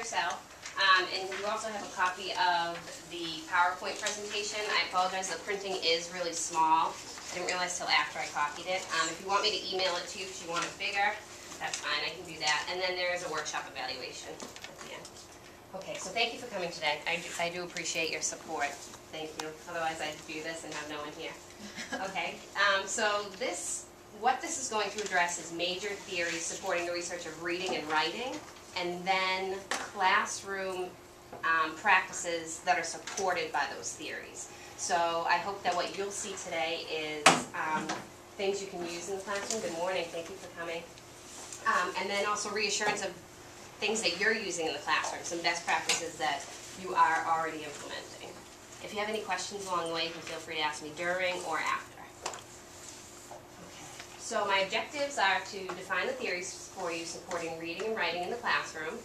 yourself. And you also have a copy of the PowerPoint presentation. I apologize, the printing is really small. I didn't realize till after I copied it. If you want me to email it to you if you want it bigger, that's fine, I can do that. And then there is a workshop evaluation at the end. Okay, so thank you for coming today. I do appreciate your support. Thank you. Otherwise I'd do this and have no one here. Okay, so what this is going to address is major theories supporting the research of reading and writing, and then classroom practices that are supported by those theories. So I hope that what you'll see today is things you can use in the classroom. Good morning, thank you for coming. And then also reassurance of things that you're using in the classroom, some best practices that you are already implementing. If you have any questions along the way, you can feel free to ask me during or after. Okay. So my objectives are to define the theories for you supporting reading and writing in the classroom,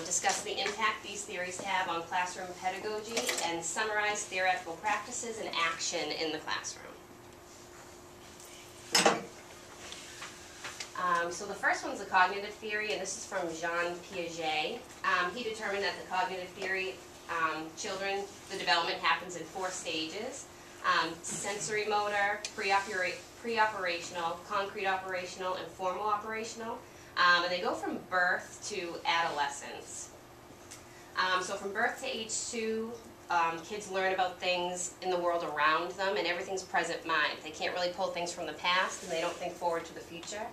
discuss the impact these theories have on classroom pedagogy, and summarize theoretical practices and action in the classroom. So the first one's the cognitive theory, and this is from Jean Piaget. He determined that the cognitive theory, the development happens in 4 stages: sensory motor, pre-operational, concrete operational, and formal operational. And they go from birth to adolescence. So from birth to age 2, kids learn about things in the world around them, and everything's present mind. They can't really pull things from the past, and they don't think forward to the future.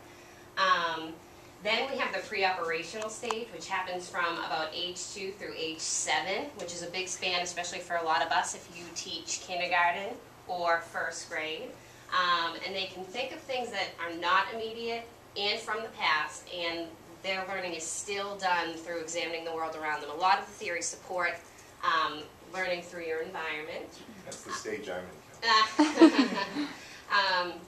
Then we have the pre-operational stage, which happens from about age 2 through age 7, which is a big span, especially for a lot of us if you teach kindergarten or 1st grade. And they can think of things that are not immediate and from the past, and their learning is still done through examining the world around them. A lot of the theories support learning through your environment. That's the stage I'm in.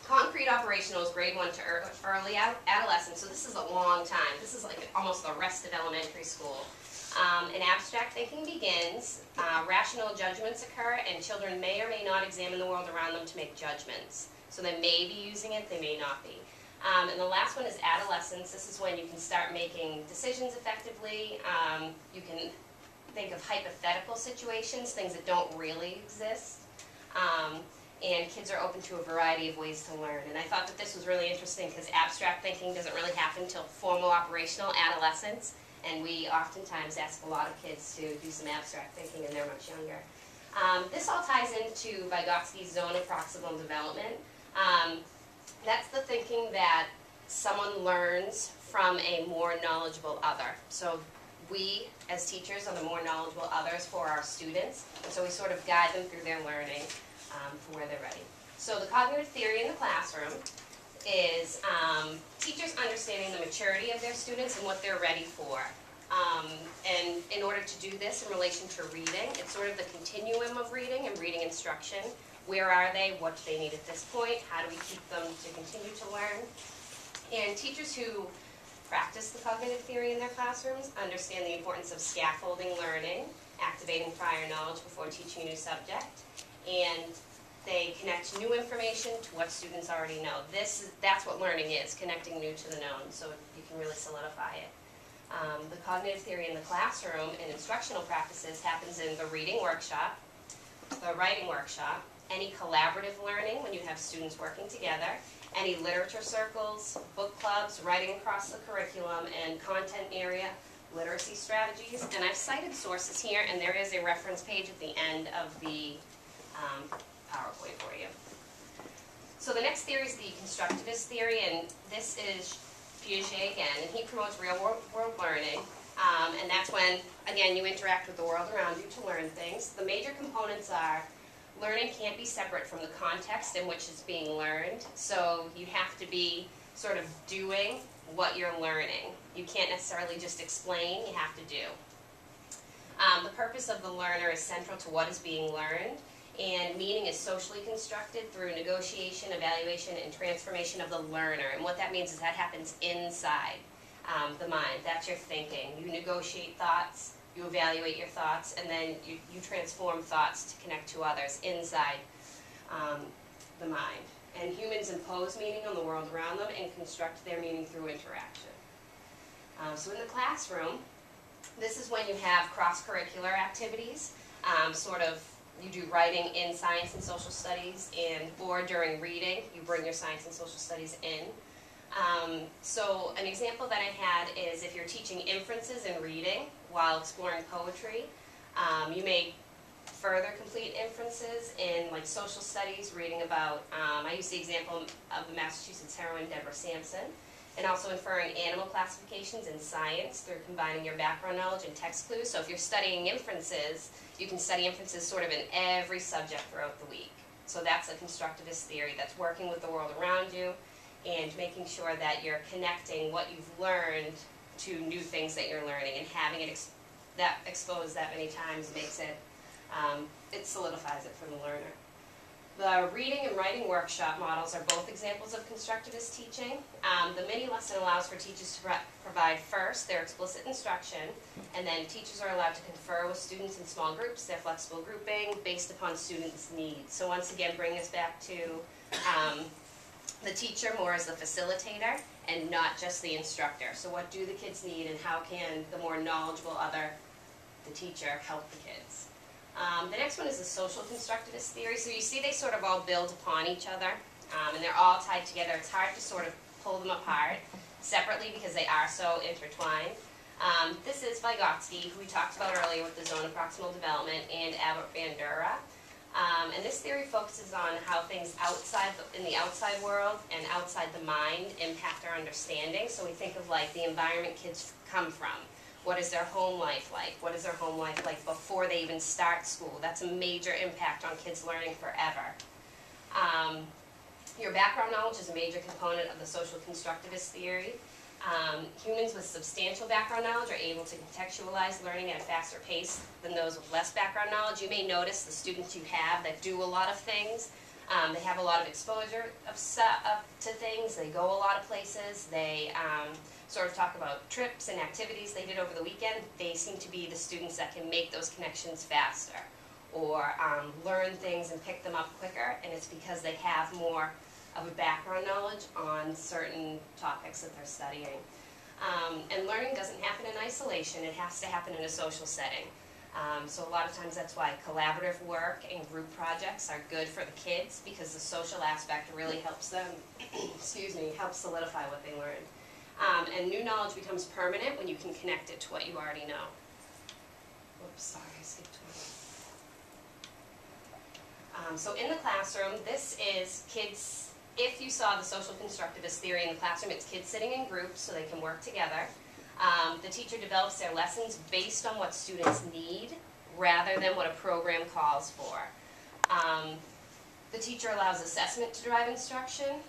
Concrete operational is grade 1 to early adolescence, so this is a long time. This is like almost the rest of elementary school. And abstract thinking begins, rational judgments occur, and children may or may not examine the world around them to make judgments. So they may be using it, they may not be. And the last one is adolescence. This is when you can start making decisions effectively. You can think of hypothetical situations, things that don't really exist. And kids are open to a variety of ways to learn. And I thought that this was really interesting because abstract thinking doesn't really happen until formal operational adolescence. And we oftentimes ask a lot of kids to do some abstract thinking and they're much younger. This all ties into Vygotsky's zone of proximal development. That's the thinking that someone learns from a more knowledgeable other. So we, as teachers, are the more knowledgeable others for our students. And so we sort of guide them through their learning for where they're ready. So the cognitive theory in the classroom is teachers understanding the maturity of their students and what they're ready for. And in order to do this in relation to reading, it's sort of the continuum of reading and reading instruction. Where are they? What do they need at this point? How do we keep them to continue to learn? And teachers who practice the cognitive theory in their classrooms understand the importance of scaffolding learning, activating prior knowledge before teaching a new subject, and they connect new information to what students already know. That's what learning is, connecting new to the known, so you can really solidify it. The cognitive theory in the classroom and instructional practices happens in the reading workshop, the writing workshop, any collaborative learning when you have students working together, any literature circles, book clubs, writing across the curriculum, and content area literacy strategies. And I've cited sources here, and there is a reference page at the end of the PowerPoint for you. So the next theory is the constructivist theory, and this is Piaget again, and he promotes real world learning. And that's when, again, you interact with the world around you to learn things. The major components are learning can't be separate from the context in which it's being learned. So you have to be sort of doing what you're learning. You can't necessarily just explain, you have to do. The purpose of the learner is central to what is being learned, and meaning is socially constructed through negotiation, evaluation, and transformation of the learner. And what that means is that happens inside the mind. That's your thinking. You negotiate thoughts, you evaluate your thoughts, and then you transform thoughts to connect to others inside the mind. And humans impose meaning on the world around them and construct their meaning through interaction. So in the classroom, This is when you have cross-curricular activities, you do writing in science and social studies, or during reading, you bring your science and social studies in. So an example that I had is if you're teaching inferences in reading while exploring poetry, you may further complete inferences in like social studies, reading about, I use the example of the Massachusetts heroine Deborah Sampson, and also inferring animal classifications in science through combining your background knowledge and text clues. So if you're studying inferences, you can study inferences sort of in every subject throughout the week. So that's a constructivist theory that's working with the world around you and making sure that you're connecting what you've learned to new things that you're learning, and having it exposed that many times makes it, it solidifies it for the learner. The reading and writing workshop models are both examples of constructivist teaching. The mini lesson allows for teachers to provide first their explicit instruction, and then teachers are allowed to confer with students in small groups, their flexible grouping, based upon students' needs. So once again, bring us back to the teacher more as the facilitator and not just the instructor. So what do the kids need, and how can the more knowledgeable the teacher, help the kids? The next one is the social constructivist theory. So you see they sort of all build upon each other, and they're all tied together. It's hard to sort of pull them apart separately because they are so intertwined. This is Vygotsky, who we talked about earlier with the zone of proximal development, and Bandura. And this theory focuses on how things in the outside world and outside the mind impact our understanding. So we think of like the environment kids come from. What is their home life like? What is their home life like before they even start school? That's a major impact on kids learning forever. Your background knowledge is a major component of the social constructivist theory. Humans with substantial background knowledge are able to contextualize learning at a faster pace than those with less background knowledge. You may notice the students you have that do a lot of things. They have a lot of exposure to things. They go a lot of places. They sort of talk about trips and activities they did over the weekend. They seem to be the students that can make those connections faster, or learn things and pick them up quicker, and it's because they have more of a background knowledge on certain topics that they're studying. And learning doesn't happen in isolation. It has to happen in a social setting. So a lot of times that's why collaborative work and group projects are good for the kids, because the social aspect really helps them, helps solidify what they learned. And new knowledge becomes permanent when you can connect it to what you already know. Oops, sorry, I skipped one. So in the classroom, this is kids, if you saw the social constructivist theory in the classroom, it's kids sitting in groups so they can work together. The teacher develops their lessons based on what students need rather than what a program calls for. The teacher allows assessment to drive instruction,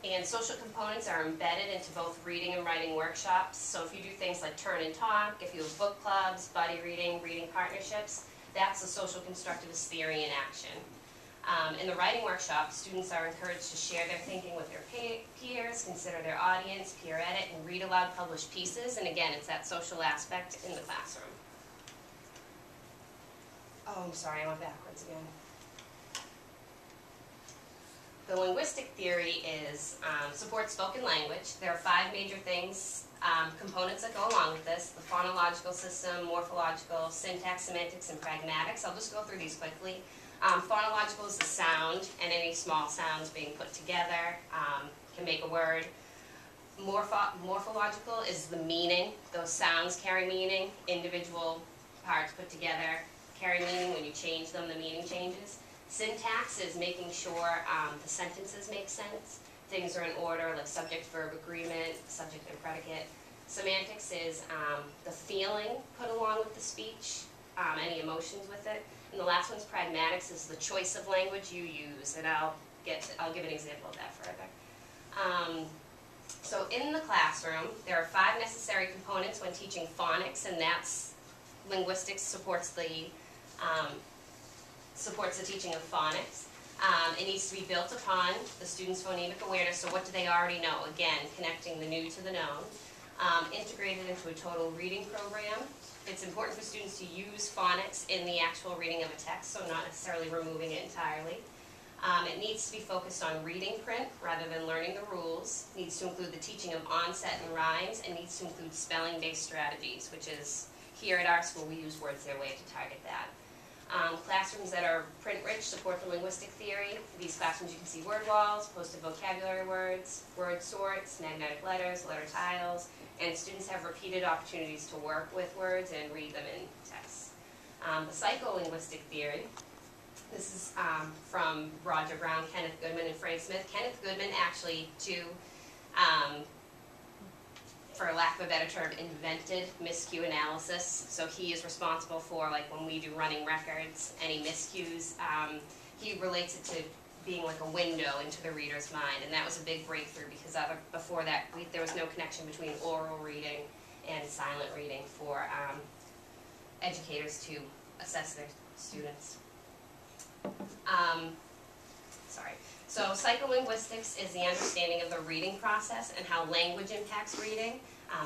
and social components are embedded into both reading and writing workshops. So if you do things like turn and talk, if you have book clubs, buddy reading, reading partnerships, that's the social constructivist theory in action. In the writing workshop, students are encouraged to share their thinking with their peers, consider their audience, peer edit, and read aloud published pieces. And again, it's that social aspect in the classroom. Oh, I'm sorry, I went backwards again. The linguistic theory supports spoken language. There are 5 major components that go along with this: the phonological system, morphological, syntax, semantics, and pragmatics. I'll just go through these quickly. Phonological is the sound, and any small sounds being put together can make a word. Morphological is the meaning. Those sounds carry meaning. Individual parts put together carry meaning. When you change them, the meaning changes. Syntax is making sure the sentences make sense. Things are in order, like subject-verb agreement, subject and predicate. Semantics is the feeling put along with the speech, any emotions with it. And the last one's pragmatics, is the choice of language you use, and I'll give an example of that further. So in the classroom, there are 5 necessary components when teaching phonics, and that's linguistics supports the teaching of phonics. It needs to be built upon the student's phonemic awareness. So what do they already know? Again, connecting the new to the known. Integrated into a total reading program. It's important for students to use phonics in the actual reading of a text, so not necessarily removing it entirely. It needs to be focused on reading print rather than learning the rules. It needs to include the teaching of onset and rhymes, and needs to include spelling-based strategies, which is here at our school, we use Words Their Way to target that. Classrooms that are print-rich support the linguistic theory. For these classrooms, you can see word walls, posted vocabulary words, word sorts, magnetic letters, letter tiles, and students have repeated opportunities to work with words and read them in text. The psycholinguistic theory, this is from Roger Brown, Kenneth Goodman, and Frank Smith. Kenneth Goodman actually, for lack of a better term, invented miscue analysis. So he is responsible for, like, when we do running records, any miscues. He relates it to being like a window into the reader's mind, and that was a big breakthrough because before that there was no connection between oral reading and silent reading for educators to assess their students. So psycholinguistics is the understanding of the reading process and how language impacts reading.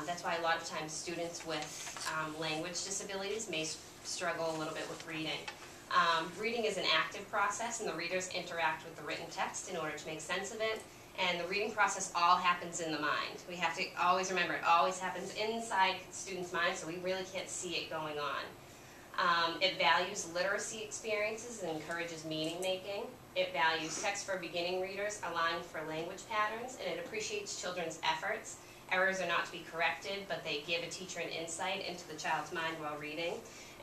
That's why a lot of times students with language disabilities may struggle a little bit with reading. Reading is an active process, and the readers interact with the written text in order to make sense of it. And the reading process all happens in the mind. We have to always remember it always happens inside students' minds, so we really can't see it going on. It values literacy experiences and encourages meaning making. It values text for beginning readers, allowing for language patterns, and it appreciates children's efforts. Errors are not to be corrected, but they give a teacher an insight into the child's mind while reading.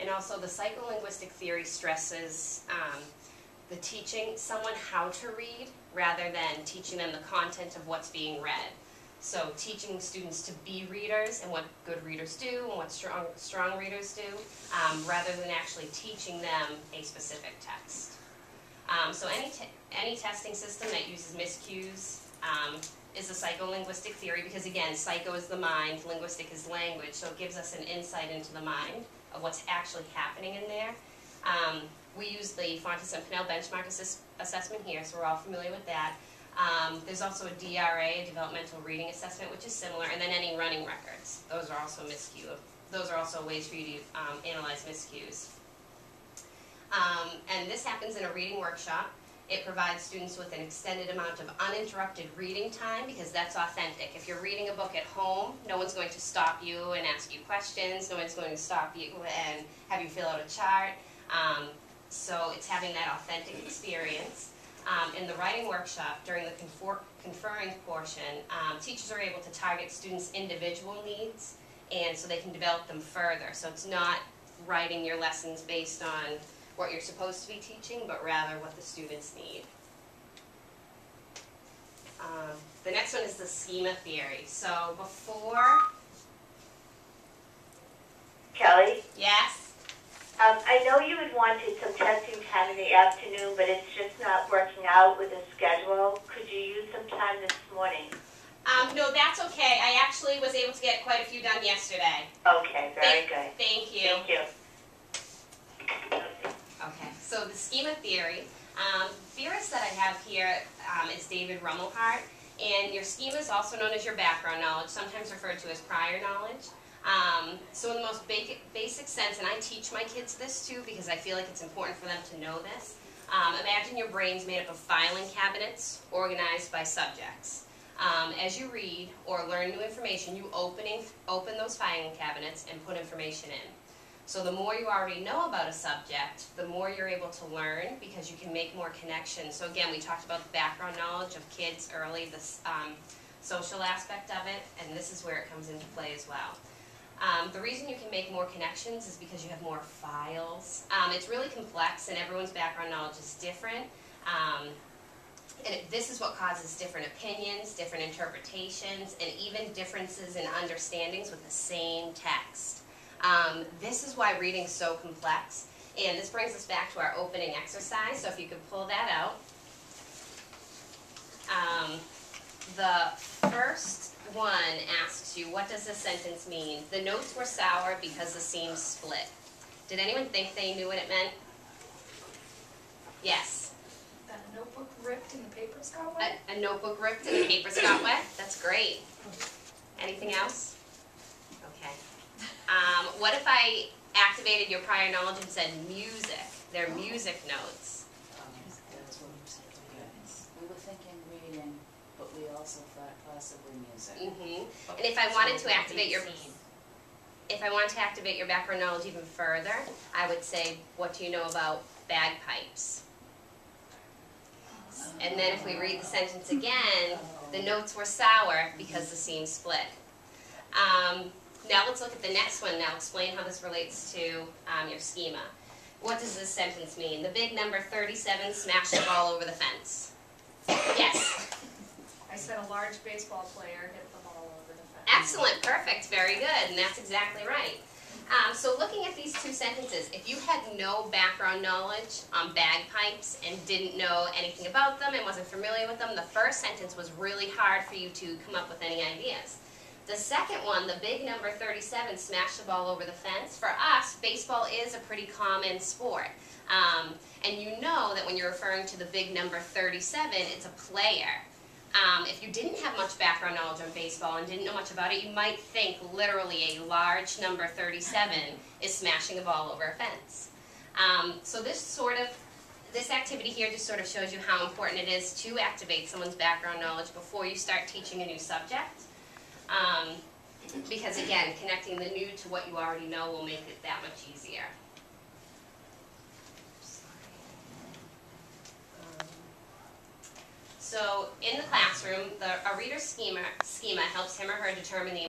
And also the psycholinguistic theory stresses the teaching someone how to read rather than teaching them the content of what's being read. So teaching students to be readers and what good readers do and what strong readers do, rather than actually teaching them a specific text. So any testing system that uses miscues is a psycholinguistic theory because, again, psycho is the mind, linguistic is language, so it gives us an insight into the mind of what's actually happening in there. We use the Fontes and Pinnell benchmark assessment here, so we're all familiar with that. There's also a DRA, a developmental reading assessment, which is similar, and then any running records. Those are also miscue. Those are also ways for you to analyze miscues. And this happens in a reading workshop. It provides students with an extended amount of uninterrupted reading time because that's authentic. If you're reading a book at home, no one's going to stop you and ask you questions. No one's going to stop you and have you fill out a chart. So it's having that authentic experience. In the writing workshop, during the conferring portion, teachers are able to target students' individual needs, and so they can develop them further. So it's not writing your lessons based on what you're supposed to be teaching, but rather what the students need. The next one is the schema theory. So before... Kelly? Yes? I know you had wanted some testing time in the afternoon, but it's just not working out with the schedule. Could you use some time this morning? No, that's okay. I actually was able to get quite a few done yesterday. Okay, very good. Thank you. Thank you. Okay, so the schema theory. Theorist that I have here is David Rummelhart, and your schema is also known as your background knowledge, sometimes referred to as prior knowledge. So in the most basic sense, and I teach my kids this too because I feel like it's important for them to know this, imagine your brain's made up of filing cabinets organized by subjects. As you read or learn new information, you open those filing cabinets and put information in. So the more you already know about a subject, the more you're able to learn because you can make more connections. So again, we talked about the background knowledge of kids early, the social aspect of it, and this is where it comes into play as well. The reason you can make more connections is because you have more files. It's really complex and everyone's background knowledge is different. And this is what causes different opinions, different interpretations, and even differences in understandings with the same text. This is why reading's so complex. And this brings us back to our opening exercise. So if you could pull that out. The first one asks you, what does this sentence mean? The notes were sour because the seams split. Did anyone think they knew what it meant? Yes. That a notebook ripped and the papers got wet? A notebook ripped and the papers got wet? That's great. Anything else? Okay. What if I activated your prior knowledge and said music? They're music notes. That's what you said. We were thinking reading, but we also thought possibly music. And if I wanted to activate your... If I want to activate your background knowledge even further, I would say, what do you know about bagpipes? And then if we read the sentence again, the notes were sour because the seam split. Now let's look at the next one. Now explain how this relates to your schema. What does this sentence mean? The big number 37 smashed the ball over the fence. Yes? I said a large baseball player hit the ball over the fence. Excellent, perfect, very good, and that's exactly right. So looking at these two sentences, if you had no background knowledge on bagpipes and didn't know anything about them and wasn't familiar with them, the first sentence was really hard for you to come up with any ideas. The second one, the big number 37 smashed the ball over the fence, for us, baseball is a pretty common sport. And you know that when you're referring to the big number 37, it's a player. If you didn't have much background knowledge on baseball and didn't know much about it, you might think literally a large number 37 is smashing a ball over a fence. So this activity here just sort of shows you how important it is to activate someone's background knowledge before you start teaching a new subject. Because again, connecting the new to what you already know will make it that much easier. So in the classroom, a reader's schema helps him or her determine the